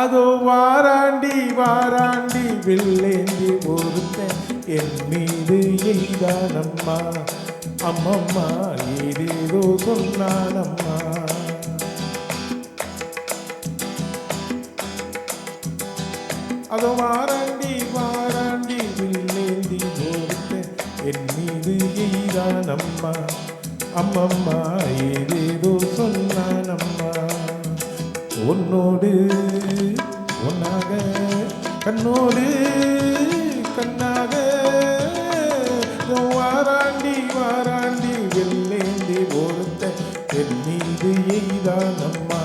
அதோ வாராண்டி வாராண்டி வில்லேந்தி ஒருத்தன் என் மீது எய்தானம்மா, அம்மம்மா ஏதேதோ சொன்னானம்மா. அதோ வாராண்டி வாராண்டி வில்லேந்தி ஒருத்தன் என் மீது எய்தானம்மா, அம்மம்மா ஏதேதோ சொன்னானம்மா. உன்னோடு ஒன்னாக கண்ணோடு கண்ணாக வாராண்டி வாராண்டி வெள்ளேந்தி ஒருத்த என் மீது எய்தானம்மா.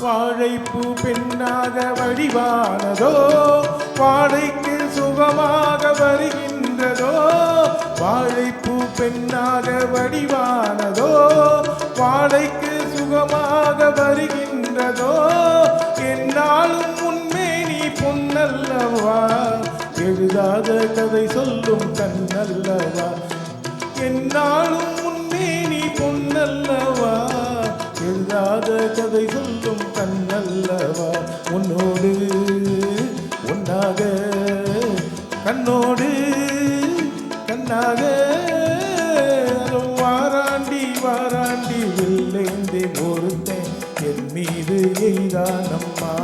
வாழைப்பூ பெண்ணாக வடிவானதோ, வாழைக்கு சுகமாக வருகின்றதோ. வாழைப்பூ பெண்ணாக வடிவானதோ, வாழைக்கு சுகமாக வருகின்றதோ. என்னாலும் உண்மை நீ பொன்னல்லவா, எழுதாத கதை சொல்லும் கண்ணல்லவா. என்னாலும் உண்மை நீ பொன்னல்லவா, எழுதாத கதை சொல்லும் கண்ணல்லவா. உன்னோடு ஒன்னாக கண்ணோடு கண்ணாக வாராண்டி வாராண்டி வில்லேந்தி ஒருத்தன் என் மீது எய்தானம்மா.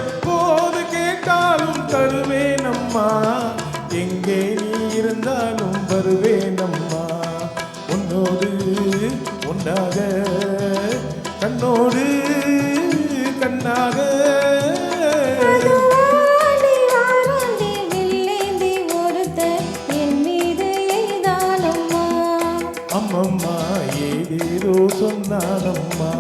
எப்போது கேட்டாலும் தருவேனம்மா, எங்கே நீ இருந்தாலும் வருவேனம்மா. உன்னோடு ஒன்றாக கண்ணோடு கண்ணாக அம்மம்மா ஏதேதோ சொன்னானம்மா.